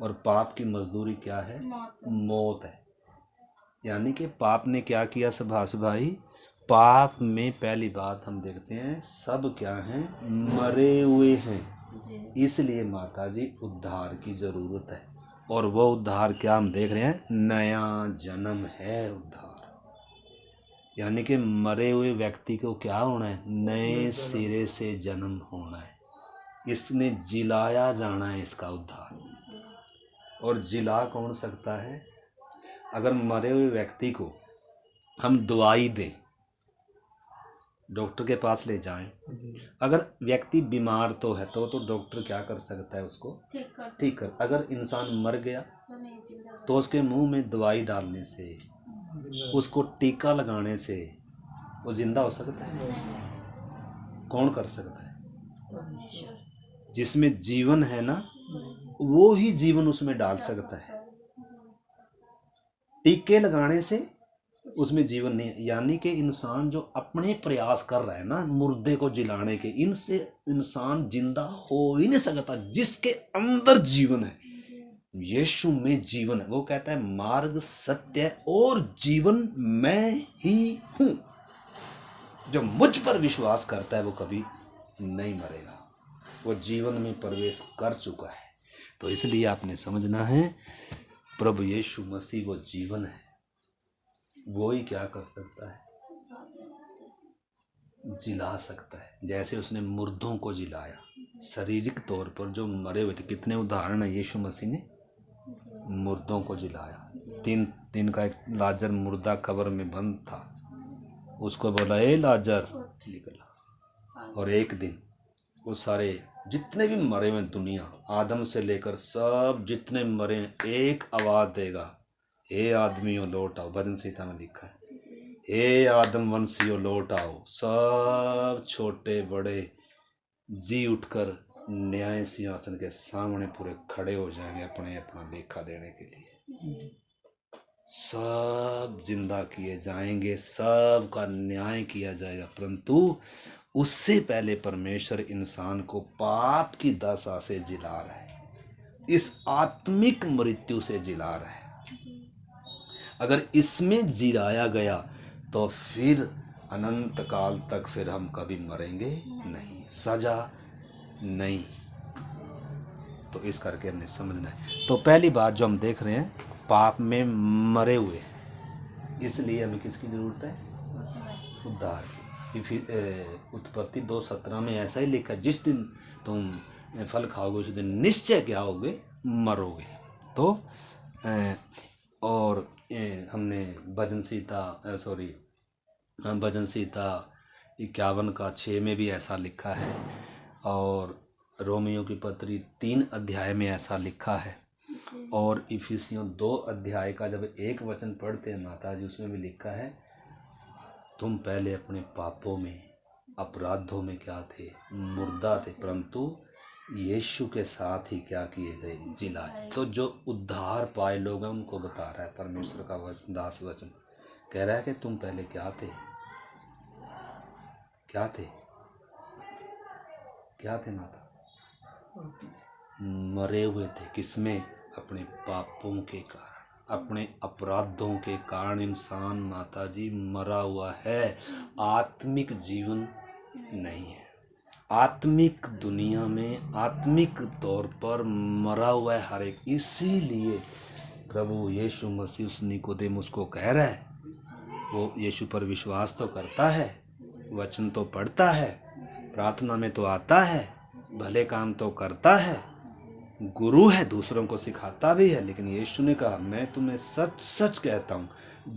और पाप की मजदूरी क्या है? मौत है। यानी कि पाप ने क्या किया सुभाष भाई? पाप में पहली बात हम देखते हैं सब क्या हैं? मरे हुए हैं। इसलिए माता जी उद्धार की जरूरत है। और वो उद्धार क्या हम देख रहे हैं? नया जन्म है उद्धार। यानी कि मरे हुए व्यक्ति को क्या होना है? नए सिरे से जन्म होना है। इसने जिलाया जाना है, इसका उद्धार। और जिला कौन सकता है? अगर मरे हुए व्यक्ति को हम दवाई दें, डॉक्टर के पास ले जाएं, अगर व्यक्ति बीमार तो है तो डॉक्टर क्या कर सकता है? उसको ठीक कर। अगर इंसान मर गया तो उसके मुंह में दवाई डालने से, उसको टीका लगाने से वो जिंदा हो सकता है? कौन कर सकता है? जिसमें जीवन है ना, वो ही जीवन उसमें डाल सकता है। टीके लगाने से उसमें जीवन नहीं है। यानी कि इंसान जो अपने प्रयास कर रहा है ना मुर्दे को जिलाने के, इनसे इंसान जिंदा हो ही नहीं सकता। जिसके अंदर जीवन है, यीशु में जीवन है, वो कहता है मार्ग, सत्य और जीवन मैं ही हूं। जो मुझ पर विश्वास करता है वो कभी नहीं मरेगा, वो जीवन में प्रवेश कर चुका है। तो इसलिए आपने समझना है प्रभु यीशु मसीह वो जीवन है, वो ही क्या कर सकता है? जिला सकता है। जैसे उसने मुर्दों को जिलाया शारीरिक तौर पर, जो मरे हुए थे। कितने उदाहरण है, यीशु मसीह ने मुर्दों को जिलाया। 3 दिन का एक लाजर मुर्दा कब्र में बंद था, उसको बोला ए लाजर निकला। और एक दिन वो सारे जितने भी मरे हुए दुनिया, आदम से लेकर सब जितने मरे हैं, एक आवाज देगा, हे आदमियों लौट आओ। भजन संहिता में लिखा है, हे आदम वंशियों लौट आओ। सब छोटे बड़े जी उठकर न्याय सिंहासन के सामने पूरे खड़े हो जाएंगे अपने अपना लेखा देने के लिए। सब जिंदा किए जाएंगे, सब का न्याय किया जाएगा। परंतु उससे पहले परमेश्वर इंसान को पाप की दशा से जिला रहा है, इस आत्मिक मृत्यु से जिला रहा है। अगर इसमें जिलाया गया तो फिर अनंत काल तक फिर हम कभी मरेंगे नहीं, सजा नहीं। तो इस करके हमने समझना है। तो पहली बात जो हम देख रहे हैं, पाप में मरे हुए, इसलिए हमें किसकी जरूरत है? उद्धार की। उत्पत्ति 2:17 में ऐसा ही लिखा, जिस दिन तुम फल खाओगे उस दिन निश्चय क्या होगे? मरोगे। तो और हमने भजन संहिता 51 का 6 में भी ऐसा लिखा है, और रोमियो की पत्री 3 अध्याय में ऐसा लिखा है, और इफिसियों 2 अध्याय का जब 1 वचन पढ़ते हैं माता जी, उसमें भी लिखा है तुम पहले अपने पापों में अपराधों में क्या थे, मुर्दा थे, परंतु यीशु के साथ ही क्या किए गए, जिलाए। तो जो उद्धार पाए लोग हैं उनको बता रहा है परमेश्वर का दास वचन, कह रहा है कि तुम पहले क्या थे, क्या थे, क्या थे माता, मरे हुए थे। किसमें? अपने पापों के कारण, अपने अपराधों के कारण इंसान माता जी मरा हुआ है, आत्मिक जीवन नहीं है, आत्मिक दुनिया में आत्मिक तौर पर मरा हुआ है हर एक। इसीलिए प्रभु यीशु मसीह उस निकोदेमुस को कह रहा है, वो यीशु पर विश्वास तो करता है, वचन तो पढ़ता है, प्रार्थना में तो आता है, भले काम तो करता है, गुरु है, दूसरों को सिखाता भी है, लेकिन यीशु ने कहा मैं तुम्हें सच सच कहता हूँ,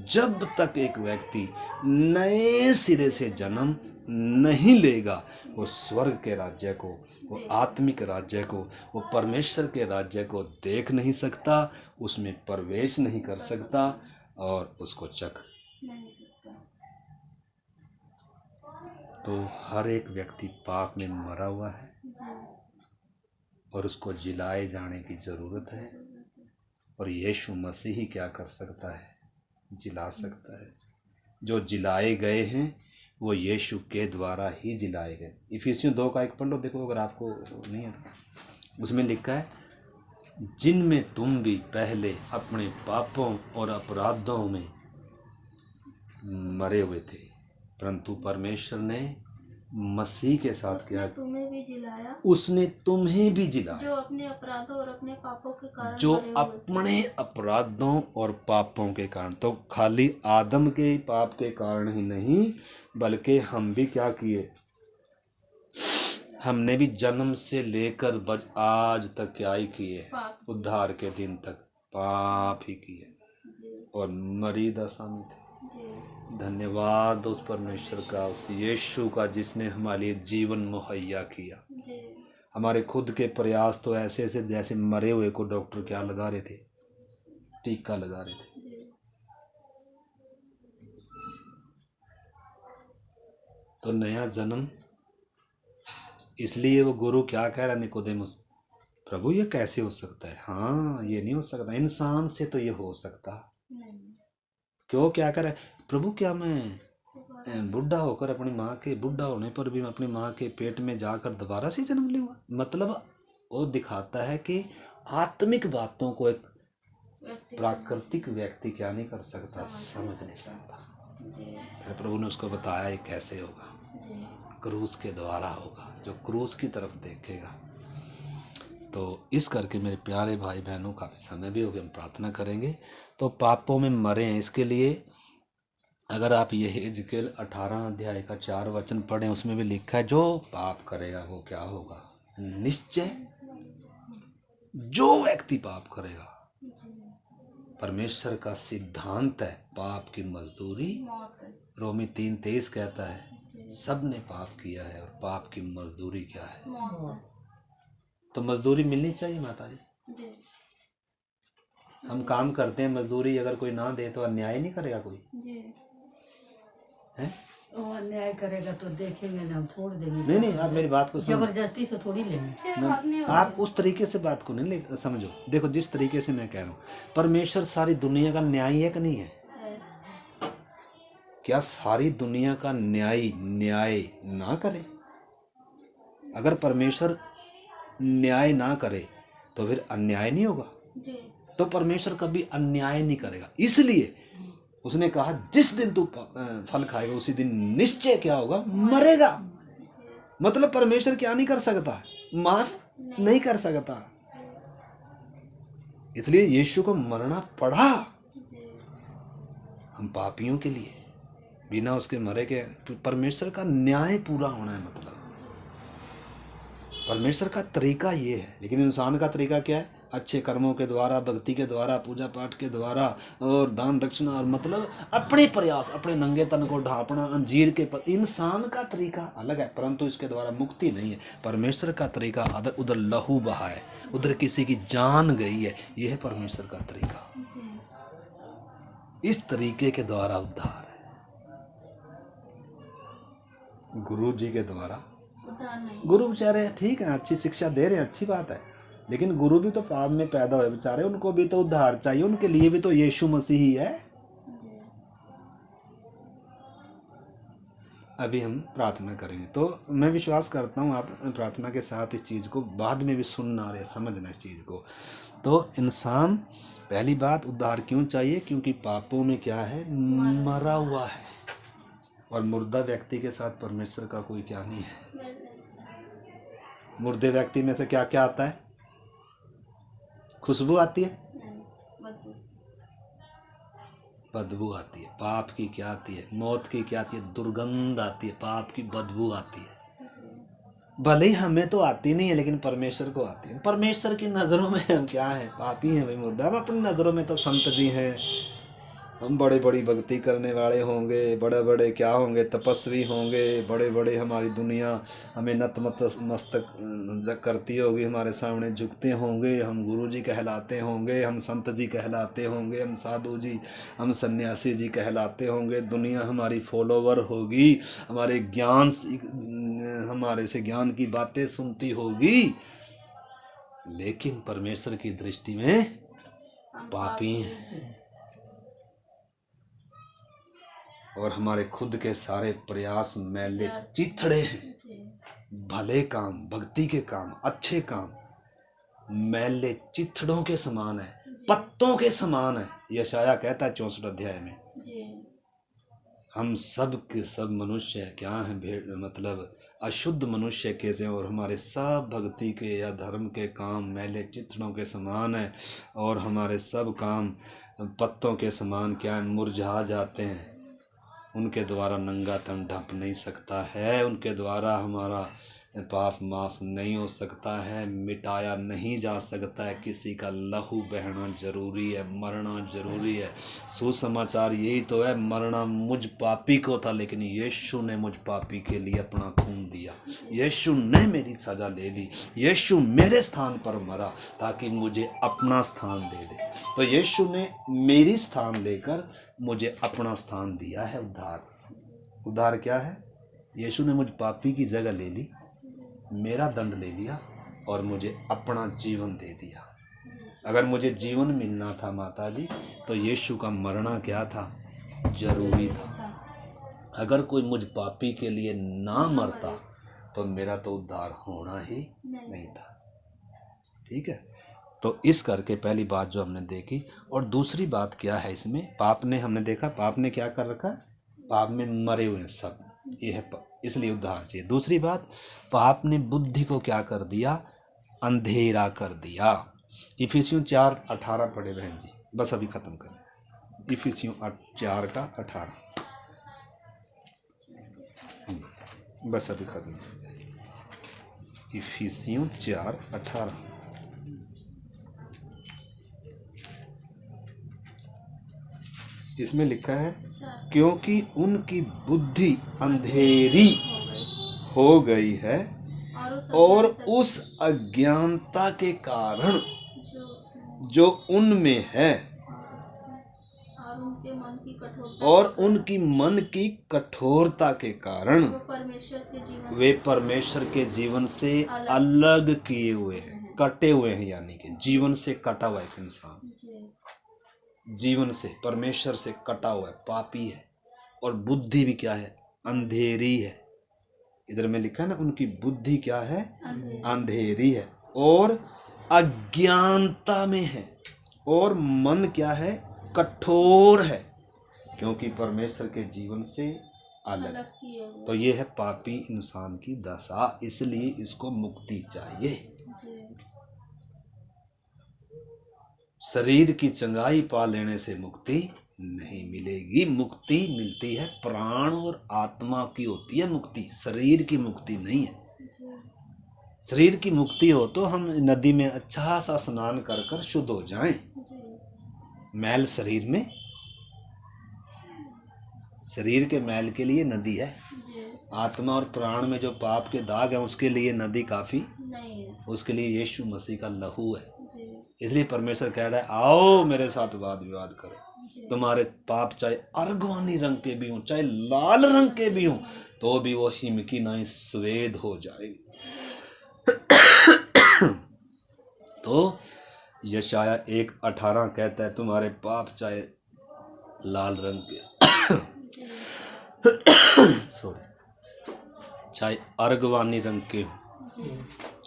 जब तक एक व्यक्ति नए सिरे से जन्म नहीं लेगा, वो स्वर्ग के राज्य को, वो आत्मिक राज्य को, वो परमेश्वर के राज्य को देख नहीं सकता, उसमें प्रवेश नहीं कर सकता और उसको चख नहीं सकता। तो हर एक व्यक्ति पाप में मरा हुआ है और उसको जिलाए जाने की ज़रूरत है, और यीशु मसीह ही क्या कर सकता है, जिला सकता है। जो जिलाए गए हैं वो यीशु के द्वारा ही जिलाए गए। इफिसियों 2 का 1 पढ़ लो, देखो अगर आपको नहीं है तो। उसमें लिखा है जिनमें तुम भी पहले अपने पापों और अपराधों में मरे हुए थे, परंतु परमेश्वर ने मसीह के साथ क्या, तुम्हें भी जिलाया, उसने तुम्हें भी जिलाया, जो अपने अपराधों और अपने पापों के कारण, जो अपने अपराधों और पापों के कारण। तो खाली आदम के पाप के कारण ही नहीं, बल्कि हम भी क्या किए, हमने भी जन्म से लेकर आज तक क्या ही किए, उद्धार के दिन तक पाप ही किए और मरी दशा में थे। धन्यवाद उस परमेश्वर का, उस यीशु का जिसने हमारे लिए जीवन मुहैया किया। हमारे खुद के प्रयास तो ऐसे ऐसे जैसे मरे हुए को डॉक्टर क्या लगा रहे थे, टीका लगा रहे थे। तो नया जन्म, इसलिए वो गुरु क्या कह रहा निकोदेमुस, प्रभु ये कैसे हो सकता है? हाँ, ये नहीं हो सकता, इंसान से तो ये हो सकता। क्यों, क्या कर रहा है प्रभु, क्या मैं बुढ़ा होकर अपनी माँ के, बुढ़ा होने पर भी मैं अपनी माँ के पेट में जाकर दोबारा से जन्म लूँगा? मतलब वो दिखाता है कि आत्मिक बातों को एक प्राकृतिक व्यक्ति क्या नहीं कर सकता, समझ नहीं सकता। फिर प्रभु ने उसको बताया ये कैसे होगा, क्रूस के द्वारा होगा, जो क्रूस की तरफ देखेगा। तो इस करके मेरे प्यारे भाई बहनों, काफ़ी समय भी हो गया, हम प्रार्थना करेंगे। तो पापों में मरे हैं, इसके लिए अगर आप ये हिजकेल 18 अध्याय का 4 वचन पढ़ें, उसमें भी लिखा है जो पाप करेगा वो क्या होगा, निश्चय जो व्यक्ति पाप करेगा, परमेश्वर का सिद्धांत है पाप की मजदूरी रोमी 3:23 कहता है सब ने पाप किया है और पाप की मजदूरी क्या है, तो मजदूरी मिलनी चाहिए माता जी। हम काम करते हैं, मजदूरी अगर कोई ना दे तो अन्याय नहीं करेगा कोई है? वो अन्याय करेगा तो देखेंगे ना, हम छोड़ देंगे। नहीं नहीं, आप मेरी बात को जबरदस्ती से थोड़ी लेंगे। आप उस तरीके से बात को नहीं ले समझो। देखो जिस तरीके से मैं कह रहा हूँ, परमेश्वर सारी दुनिया का न्यायी है कि नहीं है? क्या सारी दुनिया का न्याय ना करे? अगर परमेश्वर न्याय ना करे तो फिर अन्याय नहीं होगा, तो परमेश्वर कभी अन्याय नहीं करेगा। इसलिए उसने कहा जिस दिन तू फल खाएगा उसी दिन निश्चय क्या होगा, मरेगा। मतलब परमेश्वर क्या नहीं कर सकता, माफ नहीं कर सकता। इसलिए यीशु को मरना पड़ा हम पापियों के लिए, बिना उसके मरे के। परमेश्वर का न्याय पूरा होना है, मतलब परमेश्वर का तरीका ये है। लेकिन इंसान का तरीका क्या है? अच्छे कर्मों के द्वारा, भक्ति के द्वारा, पूजा पाठ के द्वारा और दान दक्षिणा, और मतलब अपने प्रयास, अपने नंगे तन को ढांपना, अंजीर के पर इंसान का तरीका अलग है, परंतु इसके द्वारा मुक्ति नहीं है। परमेश्वर का तरीका उधर लहू बहा है, उधर किसी की जान गई है, यह है परमेश्वर का तरीका। इस तरीके के द्वारा उद्धार है। गुरु जी के द्वारा उद्धार नहीं। गुरु बेचारे ठीक है, अच्छी शिक्षा दे रहे हैं, अच्छी बात है, लेकिन गुरु भी तो पाप में पैदा हुए बेचारे, उनको भी तो उद्धार चाहिए, उनके लिए भी तो यीशु मसीह ही है। अभी हम प्रार्थना करेंगे, तो मैं विश्वास करता हूँ आप प्रार्थना के साथ इस चीज़ को बाद में भी सुनना रहे, समझना इस चीज़ को। तो इंसान, पहली बात, उद्धार क्यों चाहिए? क्योंकि पापों में क्या है, मरा हुआ है, और मुर्दा व्यक्ति के साथ परमेश्वर का कोई क्या नहीं है। मुर्दे व्यक्ति में से क्या क्या आता है? खुशबू आती है, बदबू आती है। पाप की क्या आती है? मौत की क्या आती है? दुर्गंध आती है, पाप की बदबू आती है। भले ही हमें तो आती नहीं है, लेकिन परमेश्वर को आती है। परमेश्वर की नज़रों में हम क्या हैं? पापी हैं भाई, मुर्दा। हम अपनी नज़रों में तो संत जी हैं, हम बड़े बड़ी भक्ति करने वाले होंगे, बड़े बड़े क्या होंगे, तपस्वी होंगे, बड़े बड़े, हमारी दुनिया हमें नतमस्तक करती होगी, हमारे सामने झुकते होंगे, हम गुरु जी कहलाते होंगे, हम संत जी कहलाते होंगे, हम साधु जी, हम सन्यासी जी कहलाते होंगे, दुनिया हमारी फॉलोवर होगी, हमारे ज्ञान, हमारे से ज्ञान की बातें सुनती होगी, लेकिन परमेश्वर की दृष्टि में पापी हैं। और हमारे खुद के सारे प्रयास मैले चिथड़े हैं। भले काम, भक्ति के काम, अच्छे काम मैले चिथड़ों के समान है, पत्तों के समान है। यशाया कहता है 64 अध्याय में, हम सब के सब मनुष्य क्या हैं, भेड़ मतलब अशुद्ध मनुष्य कैसे, और हमारे सब भक्ति के या धर्म के काम मैले चिथड़ों के समान है, और हमारे सब काम पत्तों के समान क्या है, मुरझा जाते हैं। उनके द्वारा नंगा तन ढंप नहीं सकता है, उनके द्वारा हमारा पाप माफ नहीं हो सकता है, मिटाया नहीं जा सकता है। किसी का लहू बहना जरूरी है, मरना जरूरी है। सुसमाचार यही तो है, मरना मुझ पापी को था, लेकिन यीशु ने मुझ पापी के लिए अपना खून दिया, यीशु ने मेरी सजा ले ली, यीशु मेरे स्थान पर मरा ताकि मुझे अपना स्थान दे दे। तो यीशु ने मेरी स्थान लेकर मुझे अपना स्थान दिया है। उद्धार क्या है? यीशु ने मुझ पापी की जगह ले ली, मेरा दंड ले लिया और मुझे अपना जीवन दे दिया। अगर मुझे जीवन मिलना था माता जी, तो यीशु का मरना क्या था? जरूरी था। अगर कोई मुझ पापी के लिए ना मरता तो मेरा तो उद्धार होना ही नहीं था। ठीक है, तो इस करके पहली बात जो हमने देखी। और दूसरी बात क्या है इसमें? पाप ने, हमने देखा पाप ने क्या कर रखा? पाप में मरे हुए हैं सब, ये है, इसलिए उद्धार चाहिए। दूसरी बात, पाप ने बुद्धि को क्या कर दिया? अंधेरा कर दिया। इफिसियों 4:18 पढ़े बहन जी, बस अभी खत्म करें। इफिसियों 4 का 18, बस अभी खत्म। इफिसियों 4:18, इसमें लिखा है, क्योंकि उनकी बुद्धि अंधेरी हो गई है और उस अज्ञानता के कारण जो उनमें है, और उनकी मन की कठोरता के कारण वे परमेश्वर के जीवन से अलग किए हुए हैं, कटे हुए हैं। यानी कि जीवन से कटा हुआ एक इंसान, जीवन से, परमेश्वर से कटा हुआ है, पापी है, और बुद्धि भी क्या है? अंधेरी है। इधर में लिखा है ना, उनकी बुद्धि क्या है? अंधेरी है और अज्ञानता में है, और मन क्या है? कठोर है, क्योंकि परमेश्वर के जीवन से अलग। तो ये है पापी इंसान की दशा, इसलिए इसको मुक्ति चाहिए। शरीर की चंगाई पा लेने से मुक्ति नहीं मिलेगी। मुक्ति मिलती है प्राण और आत्मा की होती है मुक्ति, शरीर की मुक्ति नहीं है। शरीर की मुक्ति हो तो हम नदी में अच्छा सा स्नान कर कर शुद्ध हो जाएं। मैल शरीर में, शरीर के मैल के लिए नदी है। आत्मा और प्राण में जो पाप के दाग हैं उसके लिए नदी काफी नहीं है। उसके लिए यीशु मसीह का लहू है। इसलिए परमेश्वर कह रहा है आओ मेरे साथ वाद विवाद करो। तुम्हारे पाप चाहे अर्गवानी रंग के भी हों, चाहे लाल रंग के भी हों, तो भी वो हिम की नाई स्वेद हो जाएगी। तो यशाया 1:18 कहता है तुम्हारे पाप चाहे लाल रंग के चाहे अर्गवानी रंग के हो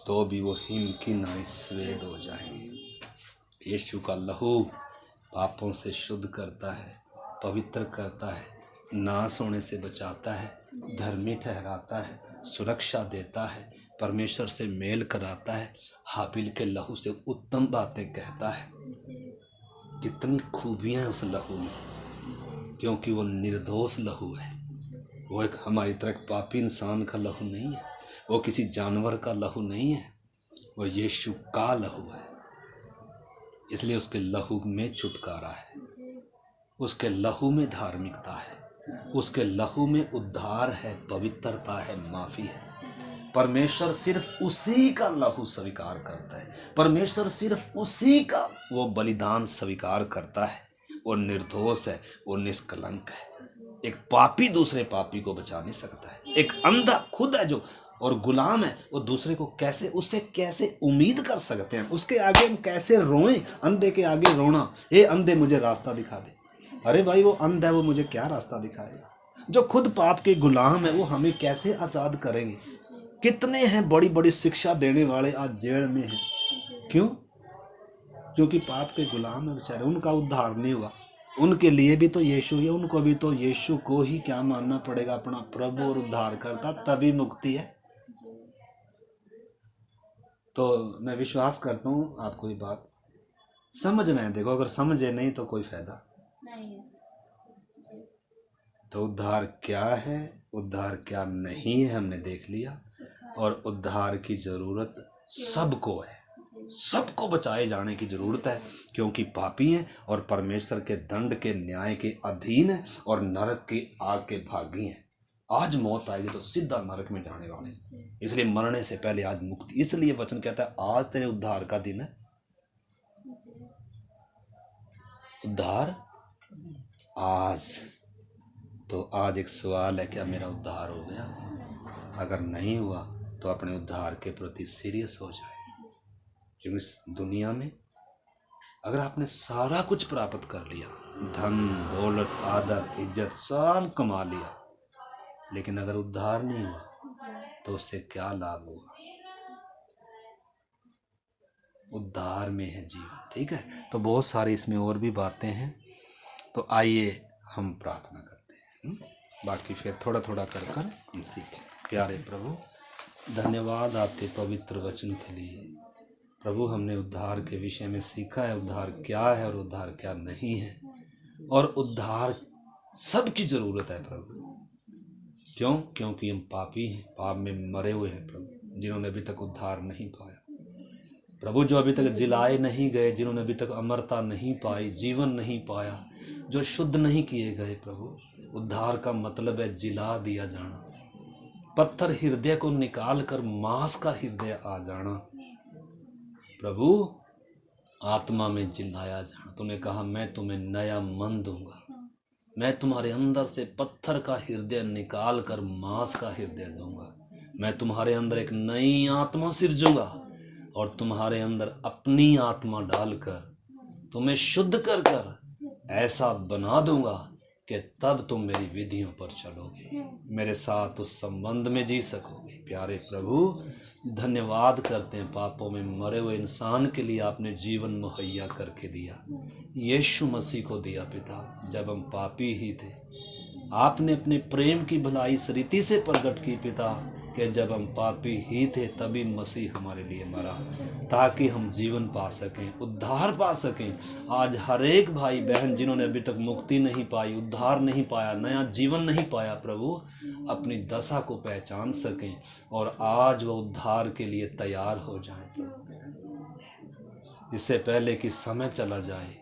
तो भी वो हिम की नाई स्वेद हो जाएंगे। यीशु का लहू पापों से शुद्ध करता है, पवित्र करता है, नाश होने से बचाता है, धर्मी ठहराता है, सुरक्षा देता है, परमेश्वर से मेल कराता है, हाबिल के लहू से उत्तम बातें कहता है। कितनी खूबियां हैं उस लहू में, क्योंकि वो निर्दोष लहू है। वो एक हमारी तरह पापी इंसान का लहू नहीं है, वो किसी जानवर का लहू नहीं है, वो यीशु का लहू है। इसलिए उसके लहू में छुटकारा है, उसके लहू में धार्मिकता है, उसके लहू में उद्धार है, पवित्रता है, माफ़ी है। परमेश्वर सिर्फ उसी का लहू स्वीकार करता है, परमेश्वर सिर्फ उसी का वो बलिदान स्वीकार करता है। वो निर्दोष है, वो निष्कलंक है। एक पापी दूसरे पापी को बचा नहीं सकता है। एक अंधा खुद है जो और गुलाम है, वो दूसरे को कैसे, उससे कैसे उम्मीद कर सकते हैं? उसके आगे हम कैसे रोएं? अंधे के आगे रोना, हे अंधे मुझे रास्ता दिखा दे। अरे भाई वो अंधा है, वो मुझे क्या रास्ता दिखाएगा? जो खुद पाप के गुलाम है वो हमें कैसे आज़ाद करेंगे? कितने हैं बड़ी बड़ी शिक्षा देने वाले आज जेल में हैं। क्यों? क्योंकि पाप के गुलाम है बेचारे, उनका उद्धार नहीं हुआ। उनके लिए भी तो यीशु है, उनको भी तो यीशु को ही क्या मानना पड़ेगा अपना प्रभु और उद्धार करता, तभी मुक्ति है। तो मैं विश्वास करता हूँ आपको ये बात समझ में है। देखो अगर समझे नहीं तो कोई फायदा नहीं है। तो उद्धार क्या है, उद्धार क्या नहीं है हमने देख लिया। और उद्धार की ज़रूरत सबको है, सबको बचाए जाने की ज़रूरत है, क्योंकि पापी हैं और परमेश्वर के दंड के न्याय के अधीन है और नरक की आग के भागी हैं। आज मौत आएगी तो सीधा नरक में जाने वाले, इसलिए मरने से पहले आज मुक्ति। इसलिए वचन कहता है आज तेरे उद्धार का दिन है। उद्धार आज। तो आज एक सवाल है, क्या मेरा उद्धार हो गया? अगर नहीं हुआ तो अपने उद्धार के प्रति सीरियस हो जाए। क्योंकि इस दुनिया में अगर आपने सारा कुछ प्राप्त कर लिया, धन दौलत आदर इज्जत सब कमा लिया, लेकिन अगर उद्धार नहीं हुआ तो उससे क्या लाभ होगा? उद्धार में है जीवन। ठीक है, तो बहुत सारी इसमें और भी बातें हैं, तो आइए हम प्रार्थना करते हैं। बाकी फिर थोड़ा थोड़ा कर कर हम सीखें। प्यारे प्रभु, धन्यवाद आपके पवित्र वचन के लिए। प्रभु हमने उद्धार के विषय में सीखा है, उद्धार क्या है और उद्धार क्या नहीं है, और उद्धार सबकी ज़रूरत है प्रभु। क्यों? क्योंकि हम पापी हैं, पाप में मरे हुए हैं प्रभु, जिन्होंने अभी तक उद्धार नहीं पाया प्रभु, जो अभी तक जिलाए नहीं गए, जिन्होंने अभी तक अमरता नहीं पाई, जीवन नहीं पाया, जो शुद्ध नहीं किए गए प्रभु। उद्धार का मतलब है जिला दिया जाना, पत्थर हृदय को निकाल कर मांस का हृदय आ जाना प्रभु, आत्मा में जिलाया जाना। तूने कहा मैं तुम्हें नया मन दूंगा, मैं तुम्हारे अंदर से पत्थर का हृदय निकाल कर मांस का हृदय दूंगा। मैं तुम्हारे अंदर एक नई आत्मा सिरजूंगा और तुम्हारे अंदर अपनी आत्मा डालकर तुम्हें शुद्ध कर कर ऐसा बना दूंगा कि तब तुम मेरी विधियों पर चलोगे, मेरे साथ उस संबंध में जी सकोगे। प्यारे प्रभु, धन्यवाद करते हैं, पापों में मरे हुए इंसान के लिए आपने जीवन मुहैया करके दिया, यीशु मसीह को दिया पिता। जब हम पापी ही थे, आपने अपने प्रेम की भलाई इस रीति से प्रकट की पिता कि जब हम पापी ही थे तभी मसीह हमारे लिए मरा, ताकि हम जीवन पा सकें, उद्धार पा सकें। आज हर एक भाई बहन जिन्होंने अभी तक मुक्ति नहीं पाई, उद्धार नहीं पाया, नया जीवन नहीं पाया, प्रभु अपनी दशा को पहचान सकें और आज वो उद्धार के लिए तैयार हो जाएं प्रभु। इससे पहले कि समय चला जाए,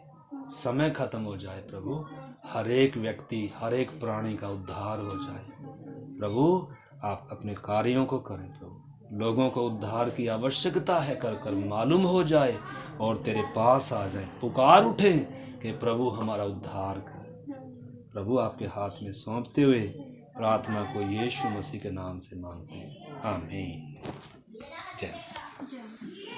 समय खत्म हो जाए प्रभु, हर एक व्यक्ति, हर एक प्राणी का उद्धार हो जाए प्रभु। आप अपने कार्यों को करें प्रभु, लोगों को उद्धार की आवश्यकता है कर मालूम हो जाए और तेरे पास आ जाए, पुकार उठे कि प्रभु हमारा उद्धार कर। प्रभु आपके हाथ में सौंपते हुए प्रार्थना को यीशु मसीह के नाम से मांगते हैं, आमीन। जय मसीह। जय मसीह।